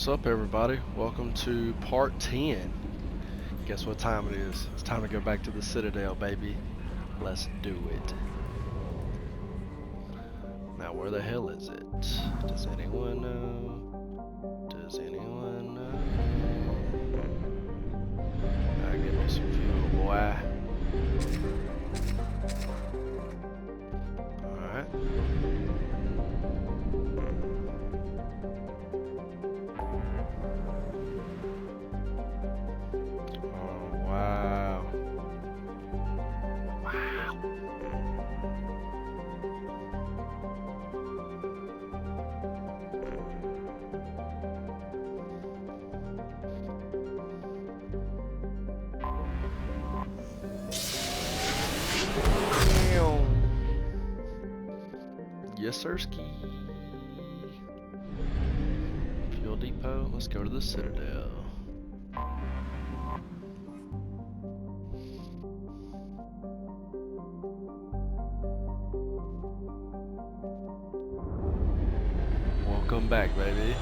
What's up, everybody? Welcome to part 10. Guess what time it is? It's time to go back to the Citadel, baby. Let's do it. Now, where the hell is it? Does anyone know? Does anyone know? Give me some fuel, boy. Alright. Wow. Wow. Yes, sir, ski. Fuel depot. Let's go to the Citadel. Welcome back, baby.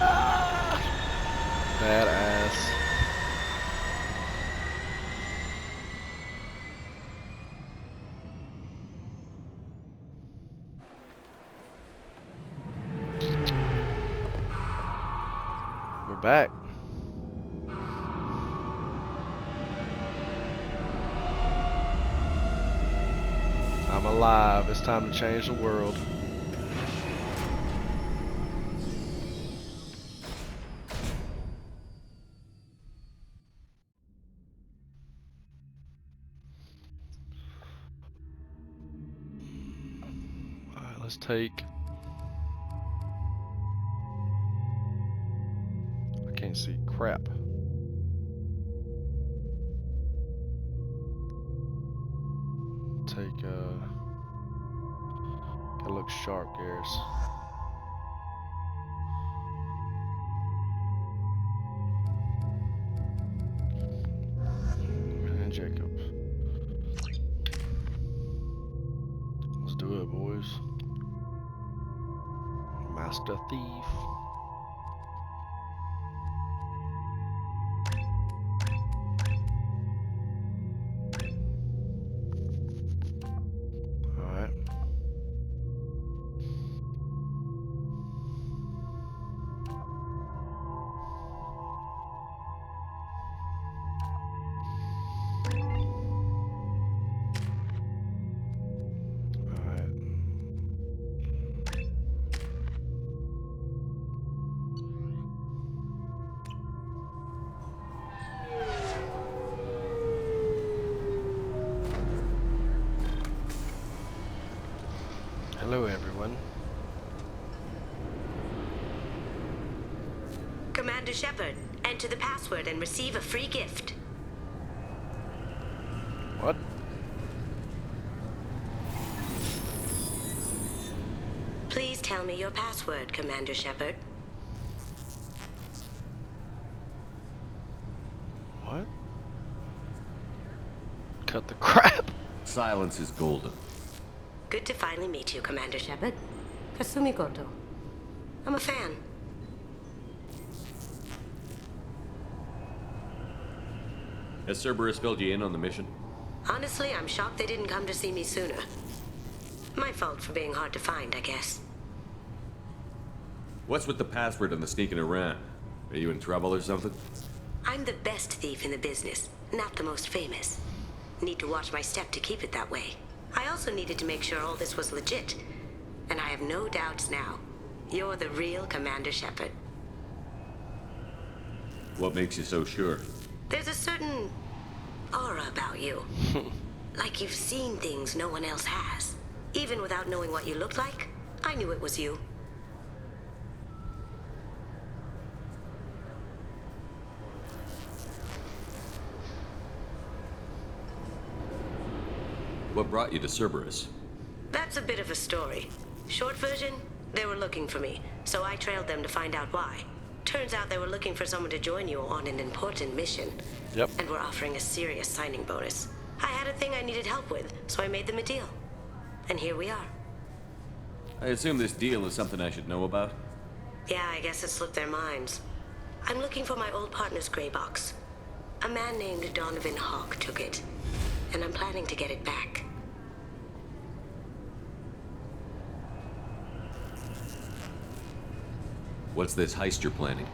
Ah! Badass. We're back. I'm alive. It's time to change the world. Alright, let's take... I can't see crap. Take, gotta look sharp, Garrus. And Jacob. Let's do it, boys. Master Thief. Alright. Alright. Hello, everyone. Commander Shepard, enter the password and receive a free gift. What? Please tell me your password, Commander Shepard. What? Cut the crap. Silence is golden. Good to finally meet you, Commander Shepard. Kasumi Goto. I'm a fan. Has Cerberus filled you in on the mission? Honestly, I'm shocked they didn't come to see me sooner. My fault for being hard to find, I guess. What's with the password and the sneaking around? Are you in trouble or something? I'm the best thief in the business, not the most famous. Need to watch my step to keep it that way. I also needed to make sure all this was legit. And I have no doubts now. You're the real Commander Shepard. What makes you so sure? There's a certain aura about you. Like you've seen things no one else has. Even without knowing what you looked like, I knew it was you. What brought you to Cerberus? That's a bit of a story. Short version, they were looking for me, so I trailed them to find out why. Turns out they were looking for someone to join you on an important mission. Yep. And were offering a serious signing bonus. I had a thing I needed help with, so I made them a deal. And here we are. I assume this deal is something I should know about? Yeah, I guess it slipped their minds. I'm looking for my old partner's gray box. A man named Donovan Hawk took it, and I'm planning to get it back. What's this heist you're planning?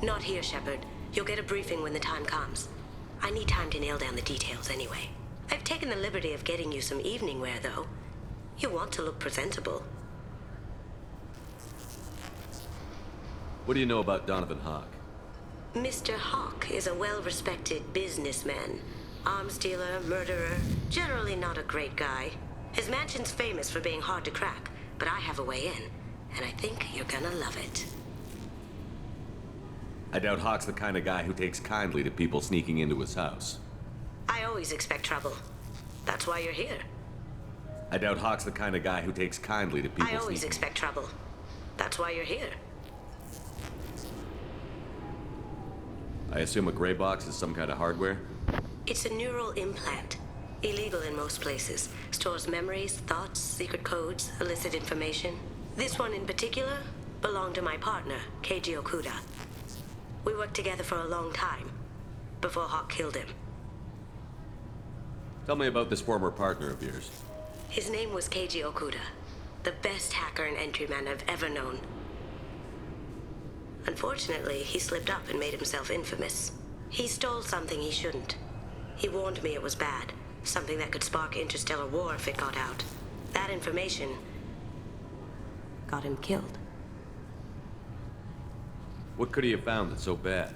Not here, Shepard. You'll get a briefing when the time comes. I need time to nail down the details anyway. I've taken the liberty of getting you some evening wear, though. You want to look presentable. What do you know about Donovan Hawk? Mr. Hawk is a well-respected businessman. Arms dealer, murderer, generally not a great guy. His mansion's famous for being hard to crack, but I have a way in, and I think you're gonna love it. I doubt Hawk's the kind of guy who takes kindly to people sneaking into his house. I always expect trouble. That's why you're here. I doubt Hawk's the kind of guy who takes kindly to people I always sneaking... expect trouble. That's why you're here. I assume a gray box is some kind of hardware? It's a neural implant. Illegal in most places. Stores memories, thoughts, secret codes, illicit information. This one in particular belonged to my partner, Keiji Okuda. We worked together for a long time, before Hawk killed him. Tell me about this former partner of yours. His name was Keiji Okuda, the best hacker and entryman I've ever known. Unfortunately, he slipped up and made himself infamous. He stole something he shouldn't. He warned me it was bad, something that could spark interstellar war if it got out. That information got him killed. What could he have found that's so bad?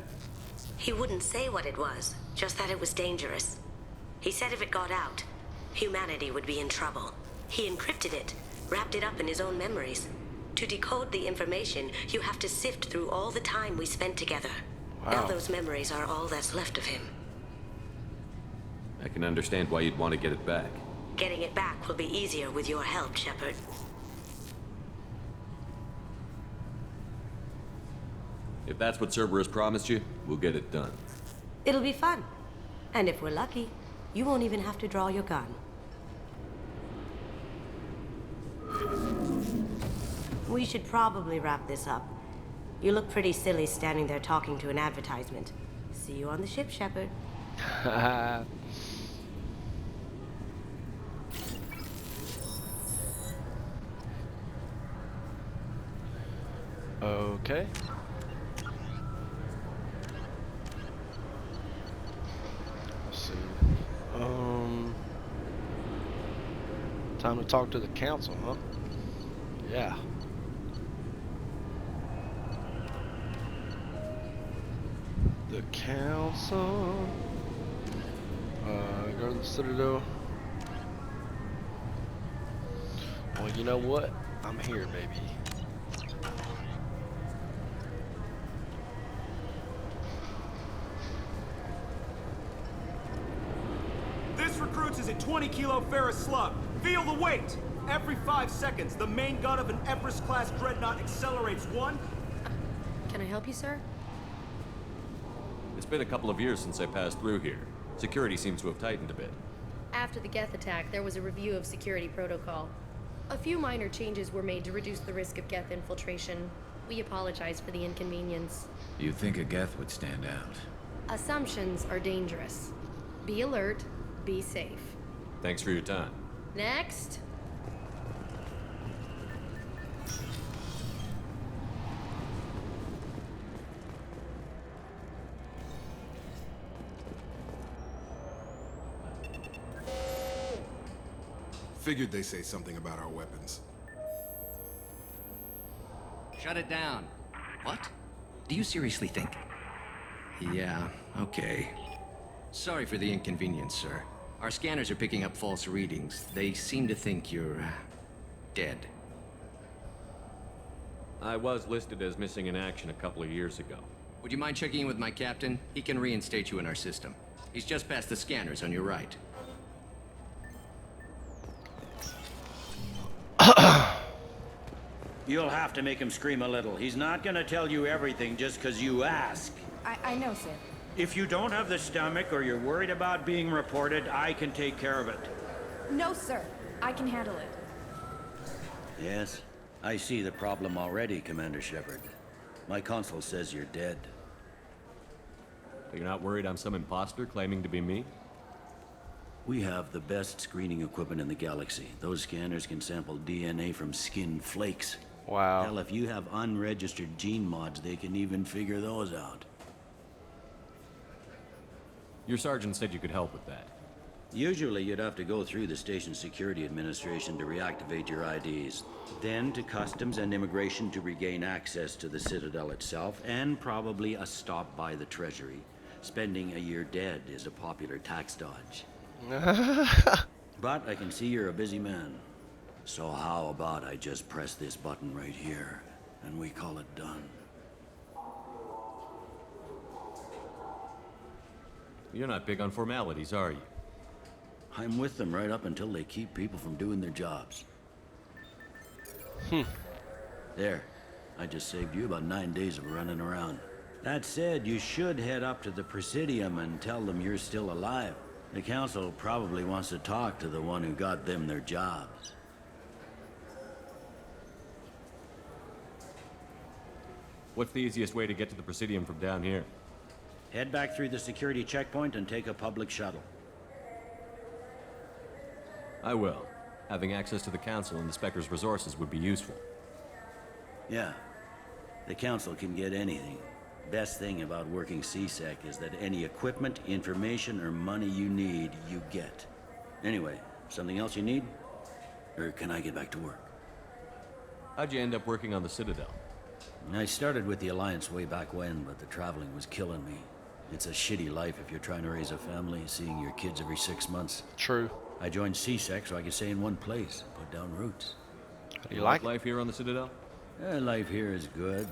He wouldn't say what it was, just that it was dangerous. He said if it got out, humanity would be in trouble. He encrypted it, wrapped it up in his own memories. To decode the information, you have to sift through all the time we spent together. Wow. Now those memories are all that's left of him. I can understand why you'd want to get it back. Getting it back will be easier with your help, Shepard. If that's what Cerberus promised you, we'll get it done. It'll be fun. And if we're lucky, you won't even have to draw your gun. We should probably wrap this up. You look pretty silly standing there talking to an advertisement. See you on the ship, Shepard. Okay. Let's see. Time to talk to the council, huh? Yeah. The council. Go to the Citadel. Well, you know what? I'm here, baby. This recruits is a 20-kilo ferrous slug. Feel the weight! Every 5 seconds, the main gun of an Everest-class dreadnought accelerates 1. Can I help you, sir? It's been a couple of years since I passed through here. Security seems to have tightened a bit. After the Geth attack, there was a review of security protocol. A few minor changes were made to reduce the risk of Geth infiltration. We apologize for the inconvenience. You'd think a Geth would stand out. Assumptions are dangerous. Be alert, be safe. Thanks for your time. Next. Figured they say something about our weapons. Shut it down. What? Do you seriously think? Yeah, okay. Sorry for the inconvenience, sir. Our scanners are picking up false readings. They seem to think you're... dead. I was listed as missing in action a couple of years ago. Would you mind checking in with my captain? He can reinstate you in our system. He's just past the scanners on your right. You'll have to make him scream a little. He's not gonna tell you everything just 'cause you ask. I know, sir. If you don't have the stomach or you're worried about being reported, I can take care of it. No, sir. I can handle it. Yes? I see the problem already, Commander Shepard. My console says you're dead. You're not worried I'm some imposter claiming to be me? We have the best screening equipment in the galaxy. Those scanners can sample DNA from skin flakes. Wow. Hell, if you have unregistered gene mods, they can even figure those out. Your sergeant said you could help with that. Usually, you'd have to go through the station security administration to reactivate your IDs. Then to customs and immigration to regain access to the Citadel itself, and probably a stop by the Treasury. Spending a year dead is a popular tax dodge. But I can see you're a busy man. So how about I just press this button right here, and we call it done? You're not big on formalities, are you? I'm with them right up until they keep people from doing their jobs. There. I just saved you about 9 days of running around. That said, you should head up to the Presidium and tell them you're still alive. The Council probably wants to talk to the one who got them their jobs. What's the easiest way to get to the Presidium from down here? Head back through the security checkpoint and take a public shuttle. I will. Having access to the Council and the Spectre's resources would be useful. Yeah. The Council can get anything. Best thing about working CSEC is that any equipment, information, or money you need, you get. Anyway, something else you need? Or can I get back to work? How'd you end up working on the Citadel? I started with the Alliance way back when, but the traveling was killing me. It's a shitty life if you're trying to raise a family, seeing your kids every 6 months. True. I joined CSEC so I could stay in one place, put down roots. Do you like life here on the Citadel? Life here is good.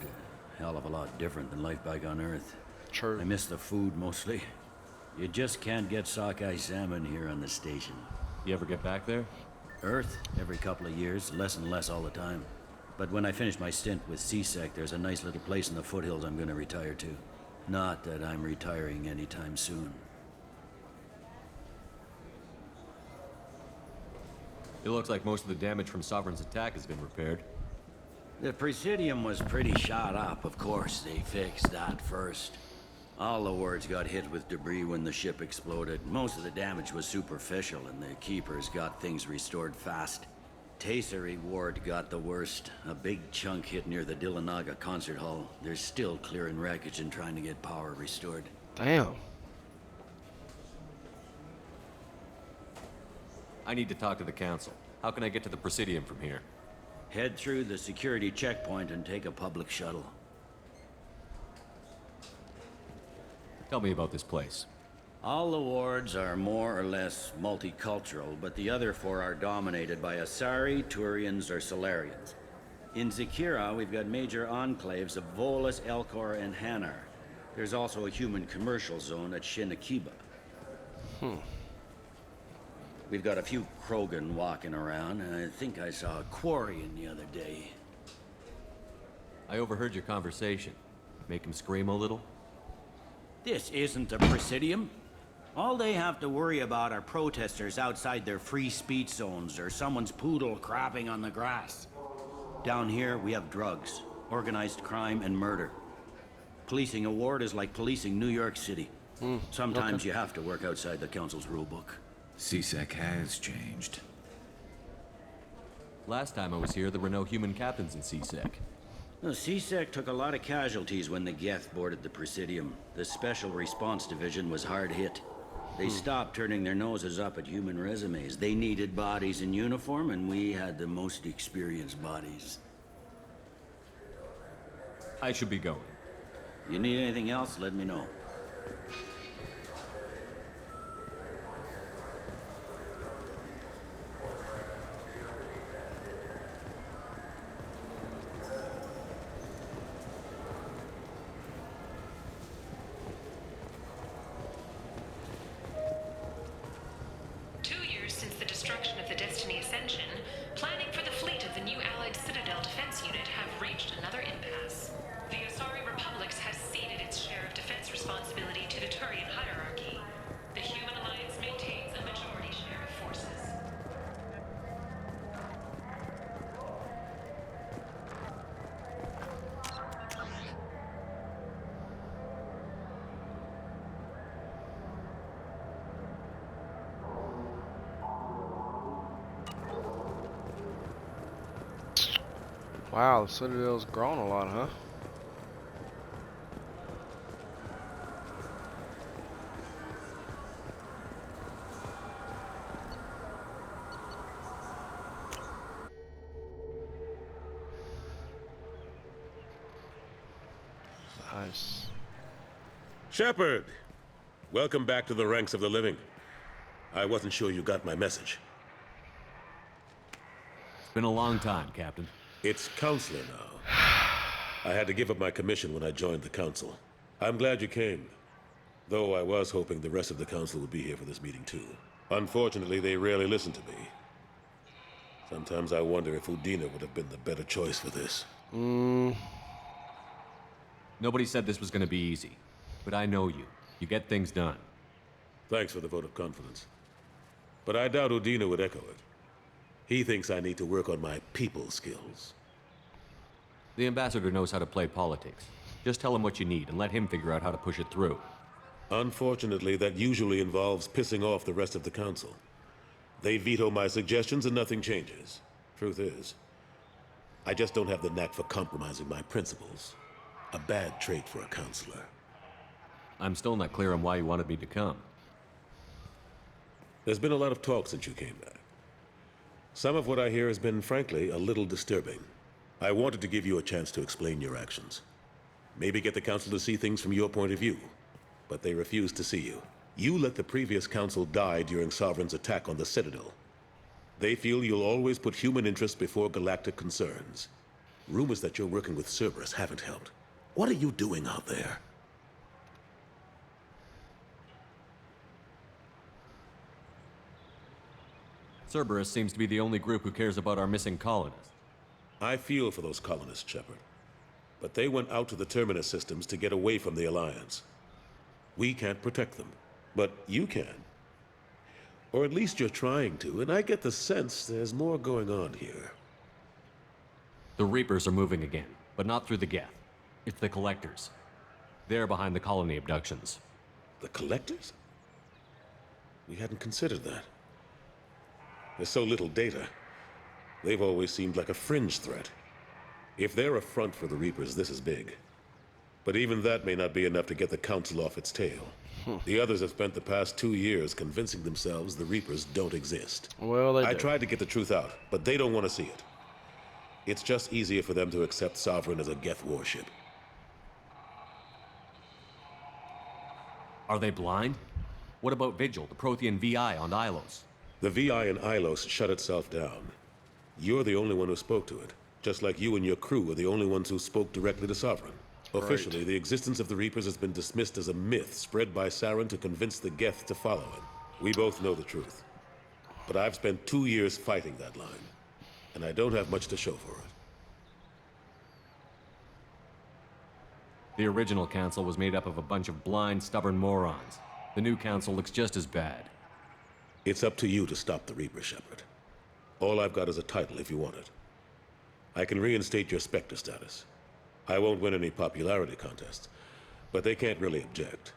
Hell of a lot different than life back on Earth. True. I miss the food mostly. You just can't get sockeye salmon here on the station. You ever get back there? Earth, every couple of years, less and less all the time. But when I finish my stint with CSEC, there's a nice little place in the foothills I'm gonna retire to. Not that I'm retiring anytime soon. It looks like most of the damage from Sovereign's attack has been repaired. The Presidium was pretty shot up, of course. They fixed that first. All the wards got hit with debris when the ship exploded. Most of the damage was superficial, and the Keepers got things restored fast. Tasery Ward got the worst. A big chunk hit near the Dillanaga concert hall. They're still clearing wreckage and trying to get power restored. Damn. I need to talk to the Council. How can I get to the Presidium from here? Head through the security checkpoint and take a public shuttle. Tell me about this place. All the wards are more or less multicultural, but the other 4 are dominated by Asari, Turians, or Solarians. In Zakira, we've got major enclaves of Volus, Elcor, and Hanar. There's also a human commercial zone at Shinakiba. We've got a few Krogan walking around, and I think I saw a Quarian the other day. I overheard your conversation. Make him scream a little? This isn't the Presidium. All they have to worry about are protesters outside their free speech zones or someone's poodle crapping on the grass. Down here, we have drugs, organized crime, and murder. Policing a ward is like policing New York City. Sometimes you have to work outside the Council's rulebook. CSEC has changed. Last time I was here, there were no human captains in CSEC. The CSEC took a lot of casualties when the Geth boarded the Presidium. The Special Response Division was hard hit. They stopped turning their noses up at human resumes. They needed bodies in uniform, and we had the most experienced bodies. I should be going. You need anything else, let me know. Response Wow, the Citadel's grown a lot, huh? Nice. Shepard! Welcome back to the ranks of the living. I wasn't sure you got my message. It's been a long time, Captain. It's Counselor now. I had to give up my commission when I joined the Council. I'm glad you came. Though I was hoping the rest of the Council would be here for this meeting too. Unfortunately, they rarely listen to me. Sometimes I wonder if Udina would have been the better choice for this. Nobody said this was gonna be easy. But I know you. You get things done. Thanks for the vote of confidence. But I doubt Udina would echo it. He thinks I need to work on my people skills. The ambassador knows how to play politics. Just tell him what you need and let him figure out how to push it through. Unfortunately, that usually involves pissing off the rest of the Council. They veto my suggestions and nothing changes. Truth is, I just don't have the knack for compromising my principles. A bad trait for a counselor. I'm still not clear on why you wanted me to come. There's been a lot of talk since you came back. Some of what I hear has been, frankly, a little disturbing. I wanted to give you a chance to explain your actions. Maybe get the Council to see things from your point of view. But they refuse to see you. You let the previous Council die during Sovereign's attack on the Citadel. They feel you'll always put human interests before galactic concerns. Rumors that you're working with Cerberus haven't helped. What are you doing out there? Cerberus seems to be the only group who cares about our missing colonists. I feel for those colonists, Shepard. But they went out to the Terminus systems to get away from the Alliance. We can't protect them, but you can. Or at least you're trying to, and I get the sense there's more going on here. The Reapers are moving again, but not through the Geth. It's the Collectors. They're behind the colony abductions. The Collectors? We hadn't considered that. There's so little data. They've always seemed like a fringe threat. If they're a front for the Reapers, this is big. But even that may not be enough to get the Council off its tail. The others have spent the past 2 years convincing themselves the Reapers don't exist. Well, they I do. tried to get the truth out, but they don't want to see it. It's just easier for them to accept Sovereign as a Geth warship. Are they blind? What about Vigil, the Prothean VI on Ilos? The VI in Ilos shut itself down. You're the only one who spoke to it, just like you and your crew are the only ones who spoke directly to Sovereign. Officially, the existence of the Reapers has been dismissed as a myth spread by Saren to convince the Geth to follow him. We both know the truth. But I've spent 2 years fighting that line, and I don't have much to show for it. The original council was made up of a bunch of blind, stubborn morons. The new council looks just as bad. It's up to you to stop the Reaper, Shepard. All I've got is a title if you want it. I can reinstate your Spectre status. I won't win any popularity contests, but they can't really object.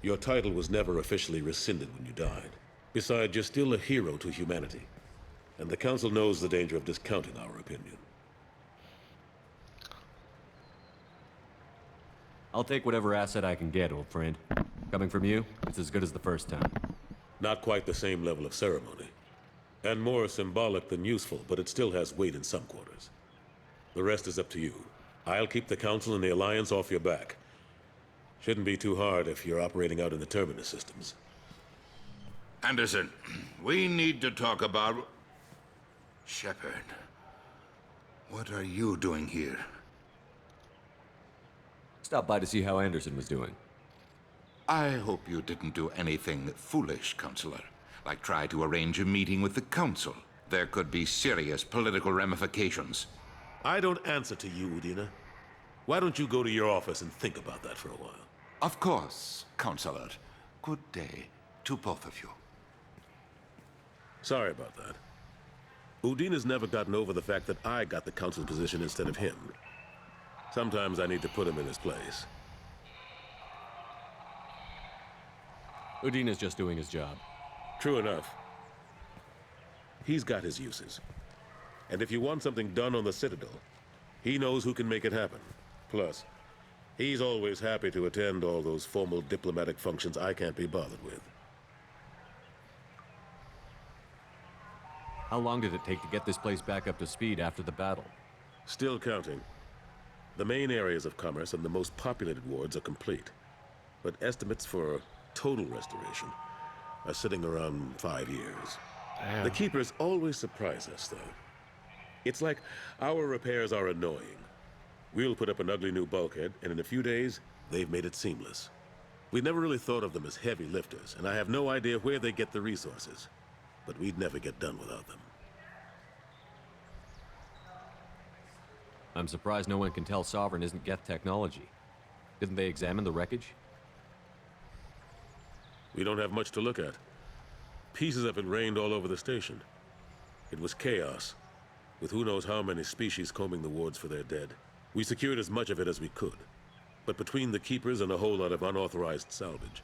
Your title was never officially rescinded when you died. Besides, you're still a hero to humanity, and the Council knows the danger of discounting our opinion. I'll take whatever asset I can get, old friend. Coming from you, it's as good as the first time. Not quite the same level of ceremony, and more symbolic than useful, but it still has weight in some quarters. The rest is up to you. I'll keep the Council and the Alliance off your back. Shouldn't be too hard if you're operating out in the Terminus systems. Anderson, we need to talk about... Shepard, what are you doing here? Stop by to see how Anderson was doing. I hope you didn't do anything foolish, Counselor. Like try to arrange a meeting with the Council. There could be serious political ramifications. I don't answer to you, Udina. Why don't you go to your office and think about that for a while? Of course, Counselor. Good day to both of you. Sorry about that. Udina's never gotten over the fact that I got the Council's position instead of him. Sometimes I need to put him in his place. Udina's just doing his job. True enough. He's got his uses. And if you want something done on the Citadel, He knows who can make it happen. Plus, he's always happy to attend all those formal diplomatic functions I can't be bothered with. How long did it take to get this place back up to speed after the battle? Still counting. The main areas of commerce and the most populated wards are complete. But estimates for total restoration are sitting around 5 years. Damn. The Keepers always surprise us, though. It's like our repairs are annoying. We'll put up an ugly new bulkhead, and in a few days, they've made it seamless. We never really thought of them as heavy lifters, and I have no idea where they get the resources. But we'd never get done without them. I'm surprised no one can tell Sovereign isn't Geth technology. Didn't they examine the wreckage? We don't have much to look at. Pieces of it rained all over the station. It was chaos, with who knows how many species combing the wards for their dead. We secured as much of it as we could. But between the Keepers and a whole lot of unauthorized salvage,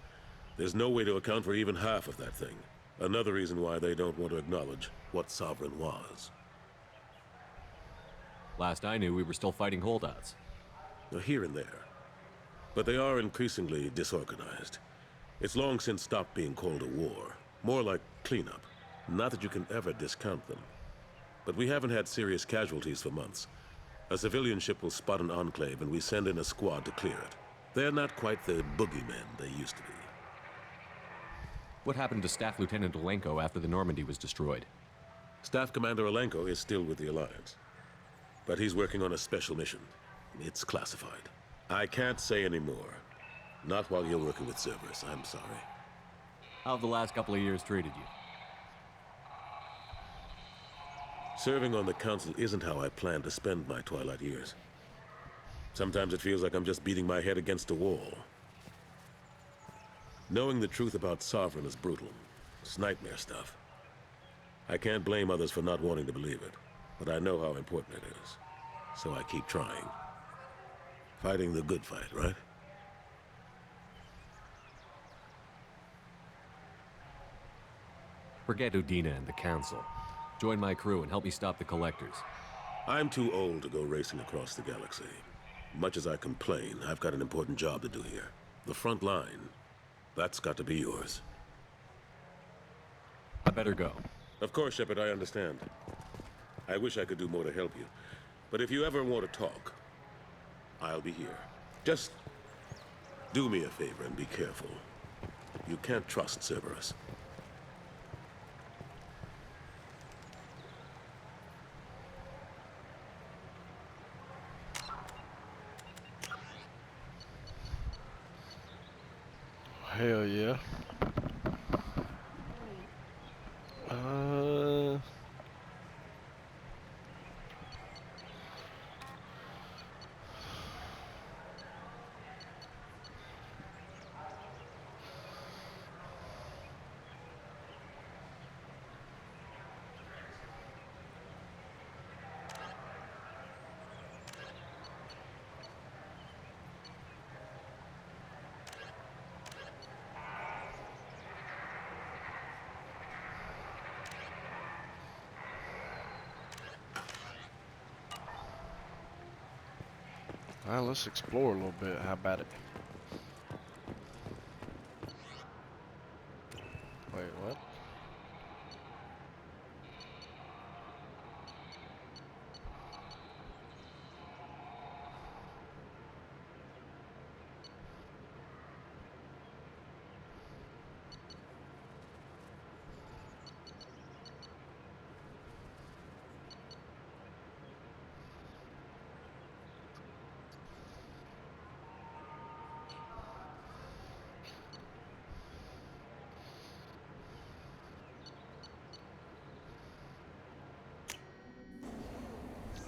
there's no way to account for even half of that thing. Another reason why they don't want to acknowledge what Sovereign was. Last I knew, we were still fighting holdouts. Now, here and there. But they are increasingly disorganized. It's long since stopped being called a war. More like cleanup. Not that you can ever discount them. But we haven't had serious casualties for months. A civilian ship will spot an enclave and we send in a squad to clear it. They're not quite the boogeymen they used to be. What happened to Staff Lieutenant Olenko after the Normandy was destroyed? Staff Commander Olenko is still with the Alliance. But he's working on a special mission. It's classified. I can't say any more. Not while you're working with Cerberus, I'm sorry. How have the last couple of years treated you? Serving on the Council isn't how I plan to spend my twilight years. Sometimes it feels like I'm just beating my head against a wall. Knowing the truth about Sovereign is brutal. It's nightmare stuff. I can't blame others for not wanting to believe it, but I know how important it is. So I keep trying. Fighting the good fight, right? Forget Udina and the Council. Join my crew and help me stop the Collectors. I'm too old to go racing across the galaxy. Much as I complain, I've got an important job to do here. The front line. That's got to be yours. I better go. Of course, Shepard, I understand. I wish I could do more to help you. But if you ever want to talk, I'll be here. Just do me a favor and be careful. You can't trust Cerberus. Hell yeah. Well, let's explore a little bit. How about it? Wait, what?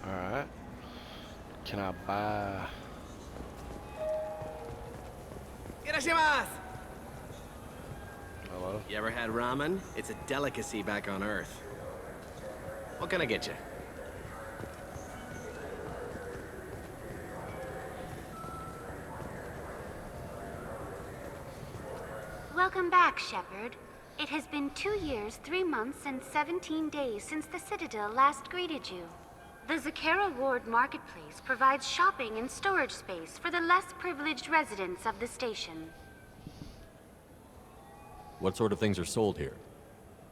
Alright. Can I buy... Irashimasu! Hello? You ever had ramen? It's a delicacy back on Earth. What can I get you? Welcome back, Shepard. It has been 2 years, 3 months, and 17 days since the Citadel last greeted you. The Zakara Ward Marketplace provides shopping and storage space for the less privileged residents of the station. What sort of things are sold here?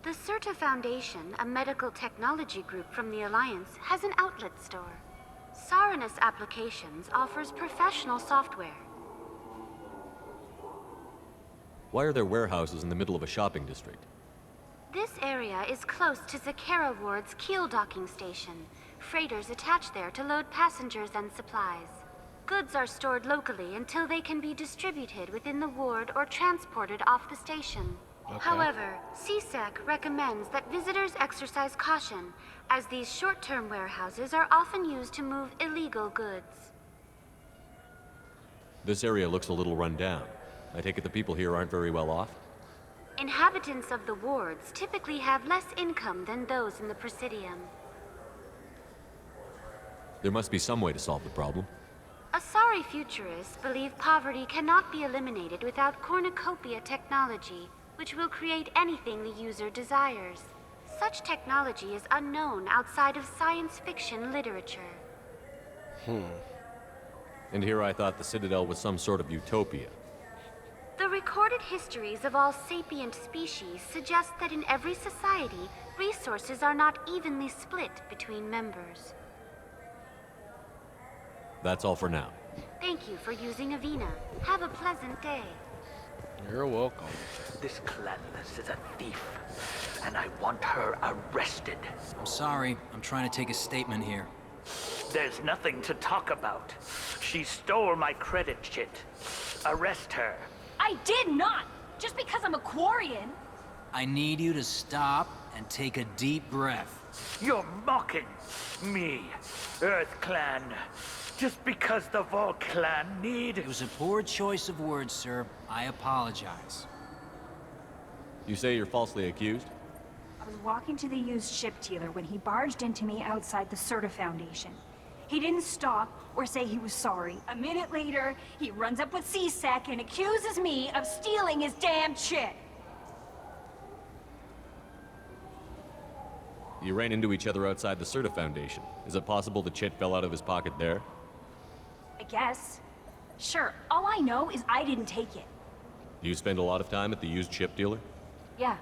The Certa Foundation, a medical technology group from the Alliance, has an outlet store. Saranus Applications offers professional software. Why are there warehouses in the middle of a shopping district? This area is close to Zakara Ward's keel docking station. Freighters attach there to load passengers and supplies. Goods are stored locally until they can be distributed within the ward or transported off the station. Okay. However, CSEC recommends that visitors exercise caution, as these short-term warehouses are often used to move illegal goods. This area looks a little run down. I take it the people here aren't very well off? Inhabitants of the wards typically have less income than those in the Presidium. There must be some way to solve the problem. Asari futurists believe poverty cannot be eliminated without cornucopia technology, which will create anything the user desires. Such technology is unknown outside of science fiction literature. And here I thought the Citadel was some sort of utopia. The recorded histories of all sapient species suggest that in every society, resources are not evenly split between members. That's all for now. Thank you for using Avina. Have a pleasant day. You're welcome. This Clanless is a thief, and I want her arrested. I'm sorry. I'm trying to take a statement here. There's nothing to talk about. She stole my credit chit. Arrest her. I did not! Just because I'm a Quarian! I need you to stop and take a deep breath. You're mocking me, Earth Clan. Just because the Vol Clan need... It was a poor choice of words, sir. I apologize. You say you're falsely accused? I was walking to the used ship dealer when he barged into me outside the Certa Foundation. He didn't stop or say he was sorry. A minute later, he runs up with CSEC and accuses me of stealing his damn chit. You ran into each other outside the Certa Foundation. Is it possible the chit fell out of his pocket there? I guess. Sure, all I know is I didn't take it. Do you spend a lot of time at the used ship dealer? Yeah,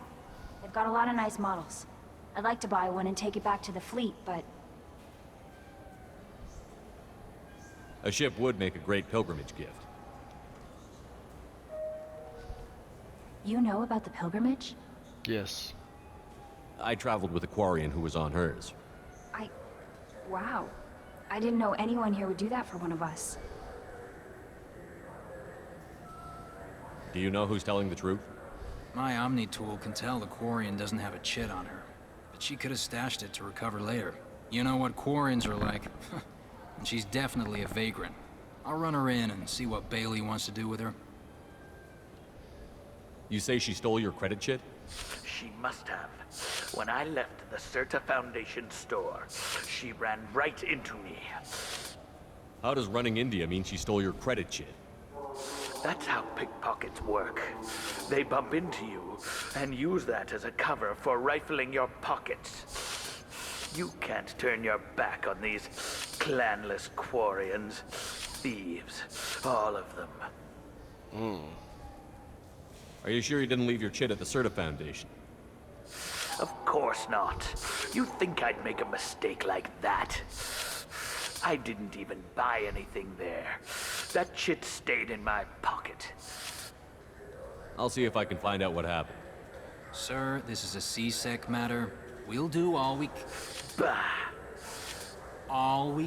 they've got a lot of nice models. I'd like to buy one and take it back to the fleet, but... A ship would make a great pilgrimage gift. You know about the pilgrimage? Yes. I traveled with a Quarian who was on hers. Wow. I didn't know anyone here would do that for one of us. Do you know who's telling the truth? My Omni tool can tell the Quarian doesn't have a chit on her, but she could have stashed it to recover later. You know what Quarians are like. And she's definitely a vagrant. I'll run her in and see what Bailey wants to do with her. You say she stole your credit chit? She must have. When I left the Certa Foundation store, she ran right into me. How does running India mean she stole your credit chit? That's how pickpockets work. They bump into you and use that as a cover for rifling your pockets. You can't turn your back on these clanless Quarians. Thieves. All of them. Are you sure you didn't leave your chit at the Certa Foundation? Of course not. You think I'd make a mistake like that? I didn't even buy anything there. That chit stayed in my pocket. I'll see if I can find out what happened. Sir, this is a CSEC matter. We'll do all we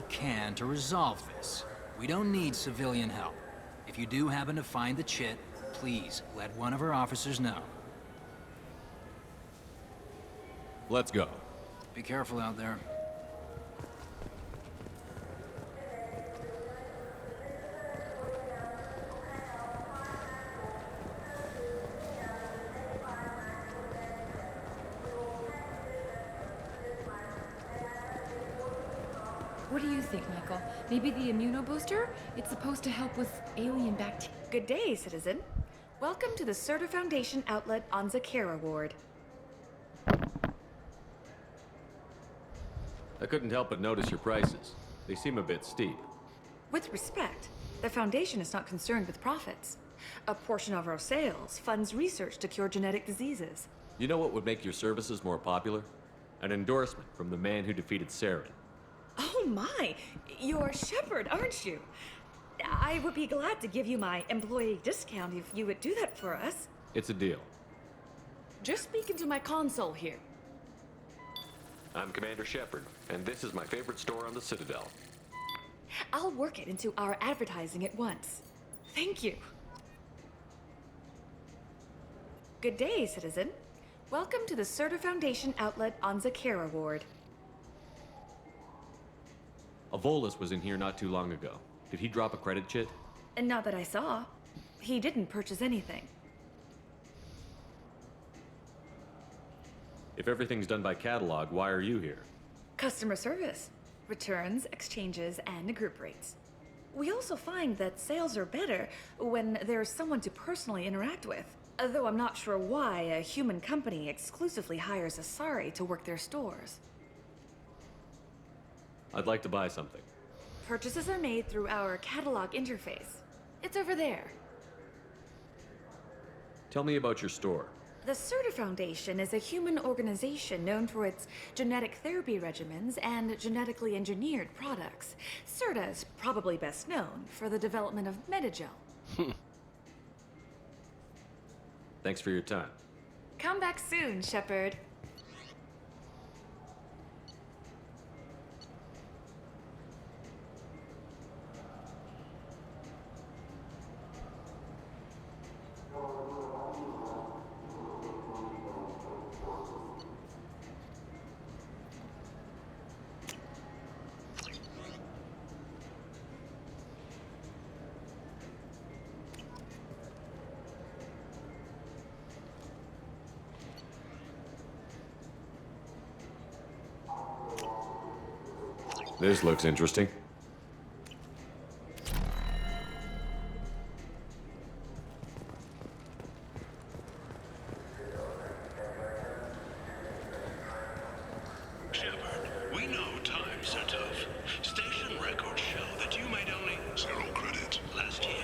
can to resolve this. We don't need civilian help. If you do happen to find the chit, please let one of our officers know. Let's go. Be careful out there. What do you think, Michael? Maybe the immunobooster? It's supposed to help with alien bacteria. Good day, citizen. Welcome to the Certa Foundation outlet on Zakara Ward. I couldn't help but notice your prices. They seem a bit steep. With respect, the Foundation is not concerned with profits. A portion of our sales funds research to cure genetic diseases. You know what would make your services more popular? An endorsement from the man who defeated Saren. Oh my! You're Shepard, aren't you? I would be glad to give you my employee discount if you would do that for us. It's a deal. Just speak into my console here. I'm Commander Shepard, and this is my favorite store on the Citadel. I'll work it into our advertising at once. Thank you. Good day, citizen. Welcome to the Certa Foundation outlet on Zakera Ward. Avolis was in here not too long ago. Did he drop a credit chit? And not that I saw. He didn't purchase anything. If everything's done by catalog, why are you here? Customer service. Returns, exchanges, and group rates. We also find that sales are better when there's someone to personally interact with. Though I'm not sure why a human company exclusively hires Asari to work their stores. I'd like to buy something. Purchases are made through our catalog interface. It's over there. Tell me about your store. The Certa Foundation is a human organization known for its genetic therapy regimens and genetically engineered products. Certa is probably best known for the development of Metagel. Thanks for your time. Come back soon, Shepard. This looks interesting. Shepard, we know times are tough. Station records show that you made only 0 credit last year.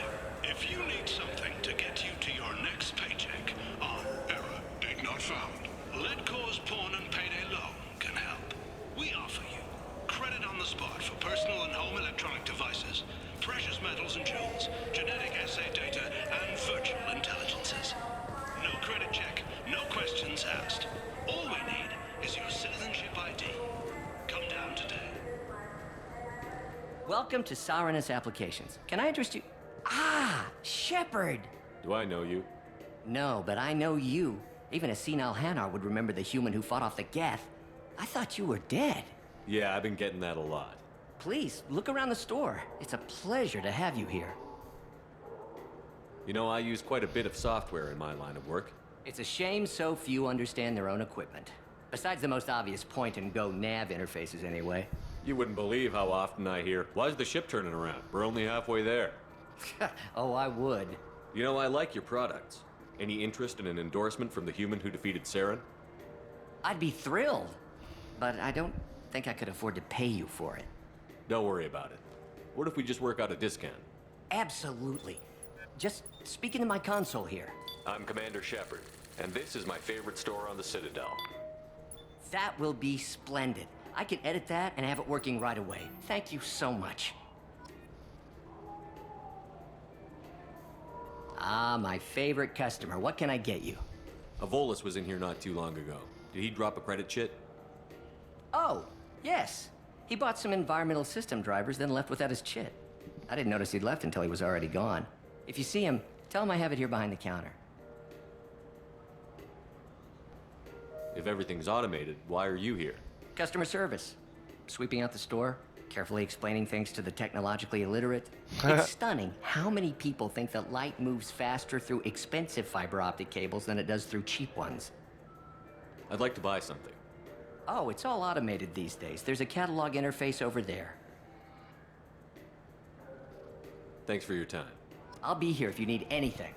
If you need something to get you to your next paycheck on error, date not found, Let Cause Pawn and Payday Loan can help. We offer you credit on the spot for personal and home electronic devices, precious metals and jewels, genetic assay data, and virtual intelligences. No credit check, no questions asked. All we need is your citizenship ID. Come down today. Welcome to Saranus Applications. Can I interest you? Ah, Shepard! Do I know you? No, but I know you. Even a senile Hanar would remember the human who fought off the Geth. I thought you were dead. Yeah, I've been getting that a lot. Please, look around the store. It's a pleasure to have you here. You know, I use quite a bit of software in my line of work. It's a shame so few understand their own equipment. Besides the most obvious point-and-go nav interfaces, anyway. You wouldn't believe how often I hear, "Why's the ship turning around? We're only halfway there." Oh, I would. You know, I like your products. Any interest in an endorsement from the human who defeated Saren? I'd be thrilled. But I don't think I could afford to pay you for it. Don't worry about it. What if we just work out a discount? Absolutely. Just speak into my console here. I'm Commander Shepard, and this is my favorite store on the Citadel. That will be splendid. I can edit that and have it working right away. Thank you so much. Ah, my favorite customer. What can I get you? Avolis was in here not too long ago. Did he drop a credit chit? Oh, yes. He bought some environmental system drivers, then left without his chit. I didn't notice he'd left until he was already gone. If you see him, tell him I have it here behind the counter. If everything's automated, why are you here? Customer service. Sweeping out the store, carefully explaining things to the technologically illiterate. It's stunning how many people think that light moves faster through expensive fiber optic cables than it does through cheap ones. I'd like to buy something. Oh, it's all automated these days. There's a catalog interface over there. Thanks for your time. I'll be here if you need anything.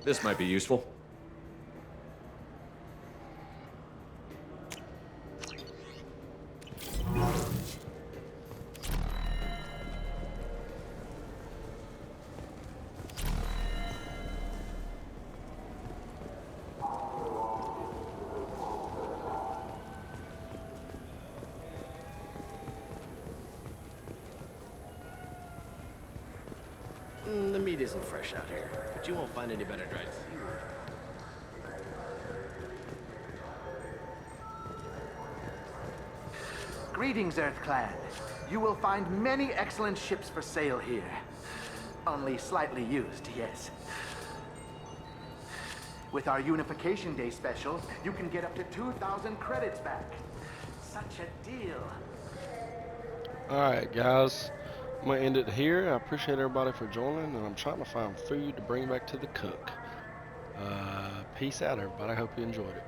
This might be useful. The meat isn't fresh out here, but you won't find any better dried seafood. Greetings, Earth Clan. You will find many excellent ships for sale here. Only slightly used, yes. With our Unification Day special, you can get up to 2,000 credits back. Such a deal. Alright, guys. I'm going to end it here. I appreciate everybody for joining, and I'm trying to find food to bring back to the cook. Peace out, everybody. I hope you enjoyed it.